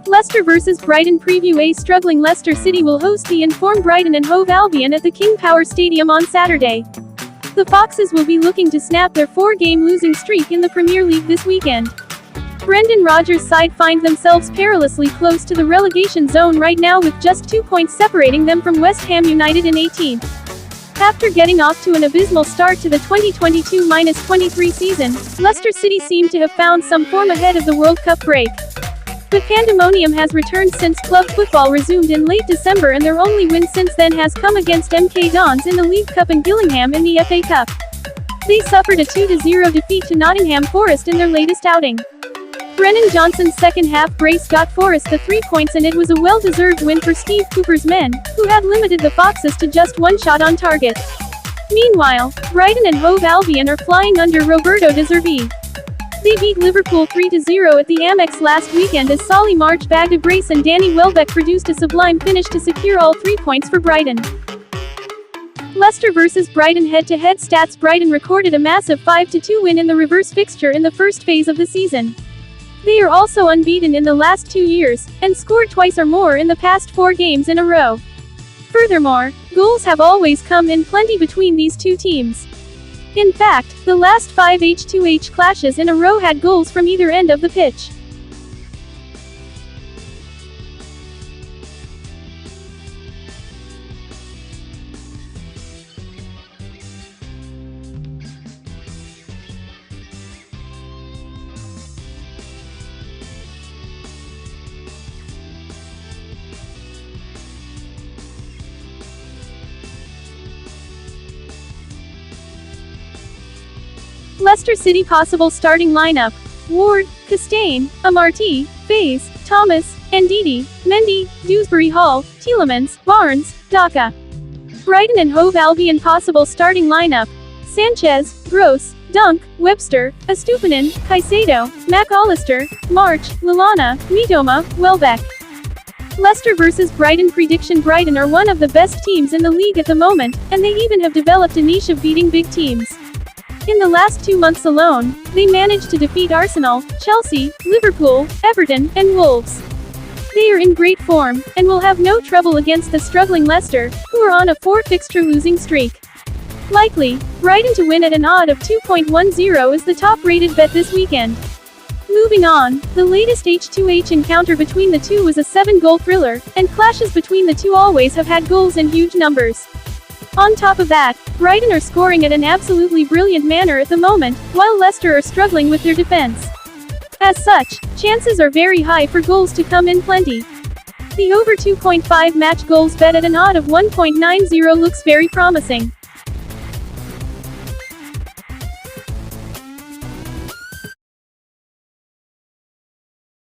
Leicester vs Brighton preview. A struggling Leicester City will host the informed Brighton and Hove Albion at the King Power Stadium on Saturday. The Foxes will be looking to snap their 4-game losing streak in the Premier League this weekend. Brendan Rodgers' side find themselves perilously close to the relegation zone right now, with just 2 points separating them from West Ham United in 18th. After getting off to an abysmal start to the 2022-23 season, Leicester City seemed to have found some form ahead of the World Cup break. But pandemonium has returned since club football resumed in late December, and their only win since then has come against MK Dons in the League Cup and Gillingham in the FA Cup. They suffered a 2-0 defeat to Nottingham Forest in their latest outing. Brennan Johnson's second-half brace got Forest the 3 points, and it was a well-deserved win for Steve Cooper's men, who had limited the Foxes to just 1 shot on target. Meanwhile, Brighton and Hove Albion are flying under Roberto De Zerbi. They beat Liverpool 3-0 at the Amex last weekend as Solly March bagged a brace and Danny Welbeck produced a sublime finish to secure all 3 points for Brighton. Leicester vs Brighton head-to-head stats. Brighton recorded a massive 5-2 win in the reverse fixture in the first phase of the season. They are also unbeaten in the last 2 years, and scored twice or more in the past 4 games in a row. Furthermore, goals have always come in plenty between these two teams. In fact, the last 5 H2H clashes in a row had goals from either end of the pitch. Leicester City possible starting lineup: Ward, Castaigne, Amartey, Faes, Thomas, Ndidi, Mendy, Dewsbury Hall, Tielemans, Barnes, Daka. Brighton and Hove Albion possible starting lineup: Sanchez, Gross, Dunk, Webster, Estupinan, Caicedo, McAllister, March, Lallana, Mitoma, Welbeck. Leicester vs Brighton prediction. Brighton are one of the best teams in the league at the moment, and they even have developed a niche of beating big teams. In the last 2 months alone, they managed to defeat Arsenal, Chelsea, Liverpool, Everton, and Wolves. They are in great form, and will have no trouble against the struggling Leicester, who are on a 4-fixture losing streak. Likely, Brighton to win at an odd of 2.10 is the top-rated bet this weekend. Moving on, the latest H2H encounter between the two was a 7-goal thriller, and clashes between the two always have had goals in huge numbers. On top of that, Brighton are scoring at an absolutely brilliant manner at the moment, while Leicester are struggling with their defense. As such, chances are very high for goals to come in plenty. The over 2.5 match goals bet at an odd of 1.90 looks very promising.